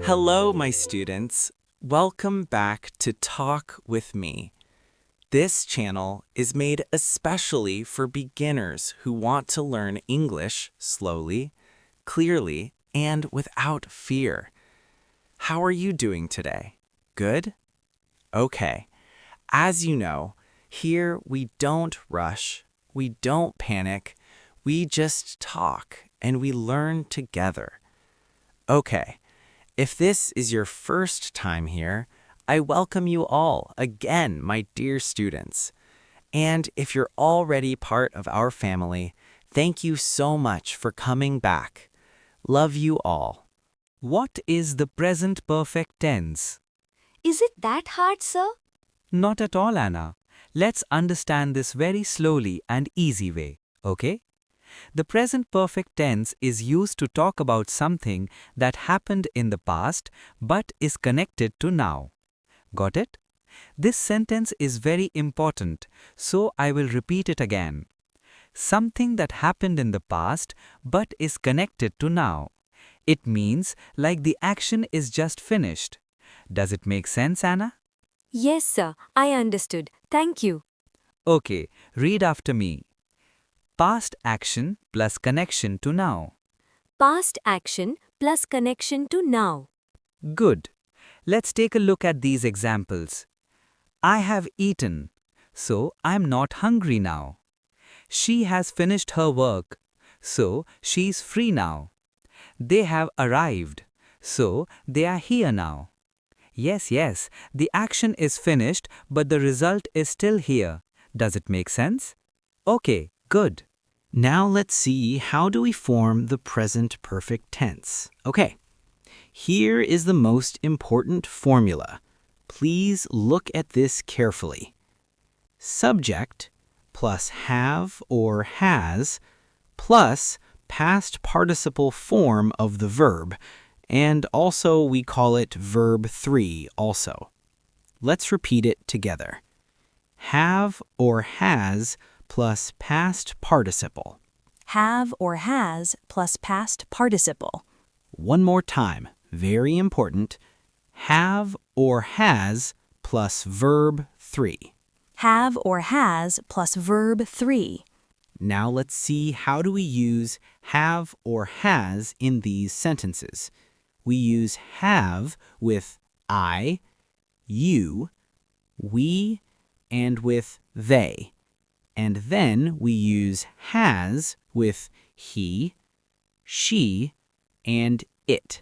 Hello, my students. Welcome back to Talk with Me. This channel is made especially for beginners who want to learn English slowly, clearly, and without fear. How are you doing today? Good? Okay. As you know, here we don't rush, we don't panic, we just talk and we learn together. Okay. If this is your first time here, I welcome you all again, my dear students. And if you're already part of our family, thank you so much for coming back. Love you all. What is the present perfect tense? Is it that hard, sir? Not at all, Anna. Let's understand this very slowly and easy way, okay? The present perfect tense is used to talk about something that happened in the past but is connected to now. Got it? This sentence is very important, so I will repeat it again. Something that happened in the past but is connected to now. It means like the action is just finished. Does it make sense, Anna? Yes, sir. I understood. Thank you. Okay, read after me. Past action plus connection to now. Past action plus connection to now. Good. Let's take a look at these examples. I have eaten, so I'm not hungry now. She has finished her work, so she's free now. They have arrived, so they are here now. Yes, the action is finished, but the result is still here. Does it make sense? Okay, good. Now let's see how do we form the present perfect tense. Okay, here is the most important formula. Please look at this carefully. Subject plus have or has plus past participle form of the verb, and also we call it verb 3 also. Let's repeat it together. Have or has plus past participle. Have or has plus past participle. One more time, very important. Have or has plus verb 3. Have or has plus verb 3. Now let's see how do we use have or has in these sentences. We use have with I, you, we, and with they. And then we use has with he, she, and it.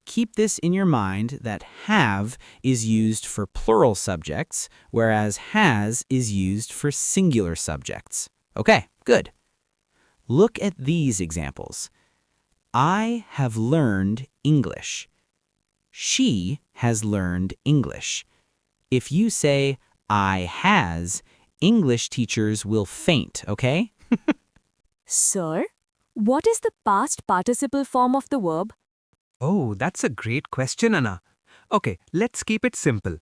Keep this in your mind that have is used for plural subjects, whereas has is used for singular subjects. Okay, good. Look at these examples. I have learned English. She has learned English. If you say I has, English teachers will faint, okay? Sir, what is the past participle form of the verb? Oh, that's a great question, Anna. Okay, let's keep it simple.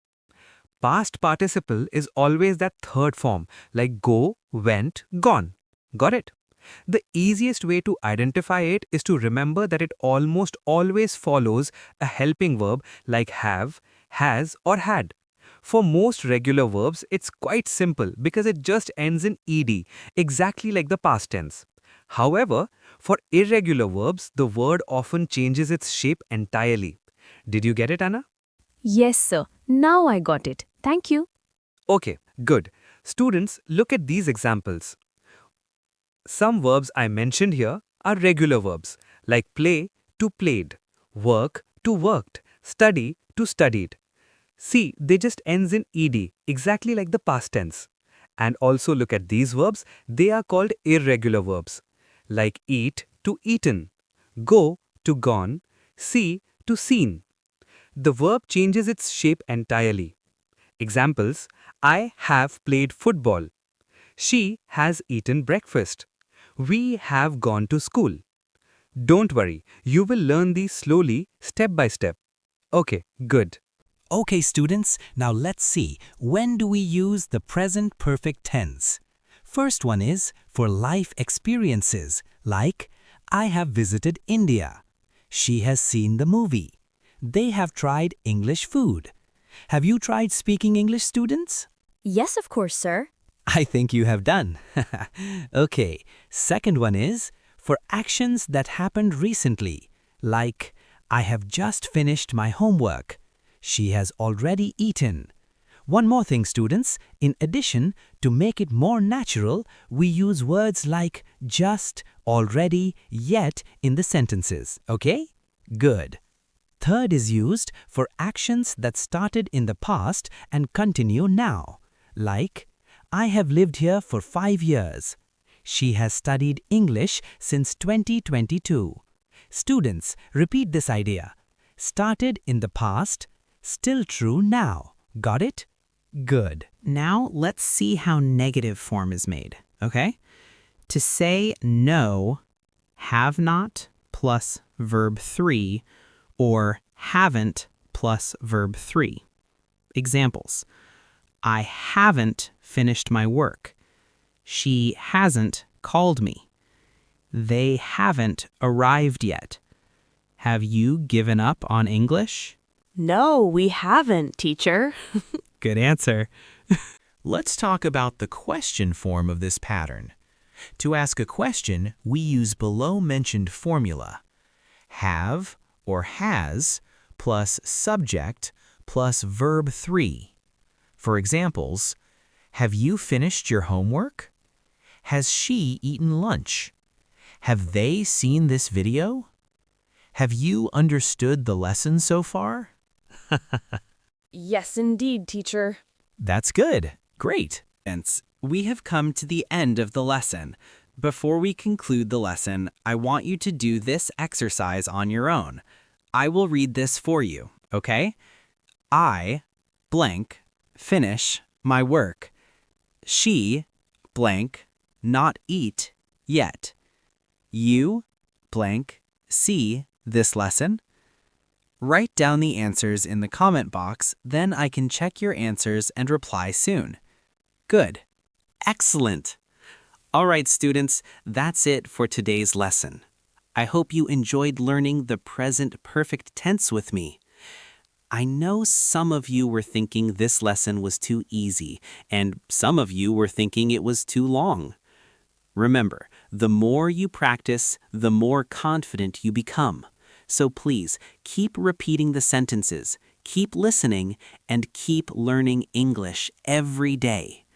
Past participle is always that third form, like go, went, gone. Got it? The easiest way to identify it is to remember that it almost always follows a helping verb like have, has, or had. For most regular verbs, it's quite simple because it just ends in ed, exactly like the past tense. However, for irregular verbs, the word often changes its shape entirely. Did you get it, Anna? Yes, sir. Now I got it. Thank you. Okay, good. Students, look at these examples. Some verbs I mentioned here are regular verbs, like play to played, work to worked, study to studied. See, they just ends in ed, exactly like the past tense. And also look at these verbs, they are called irregular verbs, like eat to eaten, go to gone, see to seen. The verb changes its shape entirely. Examples, I have played football. She has eaten breakfast. We have gone to school. Don't worry, you will learn these slowly, step by step. Okay, good. Okay, students, now let's see, when do we use the present perfect tense? First one is for life experiences, like I have visited India. She has seen the movie. they have tried English food. Have you tried speaking English, students? Yes, of course, sir. I think you have done. Okay, second one is for actions that happened recently, like I have just finished my homework. She has already eaten. One more thing, students. In addition, to make it more natural, we use words like just, already, yet in the sentences, okay? Good. Third is used for actions that started in the past and continue now, like I have lived here for 5 years. She has studied English since 2022. Students, repeat this idea. Started in the past, still true now. Got it? Good. Now let's see how negative form is made, okay? To say no, have not plus verb 3 or haven't plus verb 3. Examples. I haven't finished my work. She hasn't called me. They haven't arrived yet. Have you given up on English? No, we haven't, teacher. Good answer. Let's talk about the question form of this pattern. To ask a question, we use below-mentioned formula. Have or has plus subject plus verb 3. For examples, have you finished your homework? Has she eaten lunch? Have they seen this video? Have you understood the lesson so far? Yes, indeed, teacher. That's good. Great. Hence, we have come to the end of the lesson. Before we conclude the lesson, I want you to do this exercise on your own. I will read this for you, okay? I, blank, finish my work. She, blank, not eat yet. You, blank, see this lesson. Write down the answers in the comment box, then I can check your answers and reply soon. Good. Excellent. All right, students, that's it for today's lesson. I hope you enjoyed learning the present perfect tense with me. I know some of you were thinking this lesson was too easy, and some of you were thinking it was too long. Remember, the more you practice, the more confident you become. So please, keep repeating the sentences, keep listening, and keep learning English every day.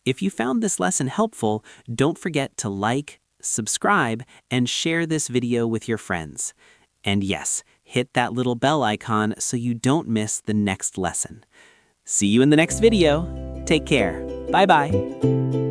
If you found this lesson helpful, don't forget to like, subscribe, and share this video with your friends. And yes, hit that little bell icon so you don't miss the next lesson. See you in the next video. Take care. Bye-bye.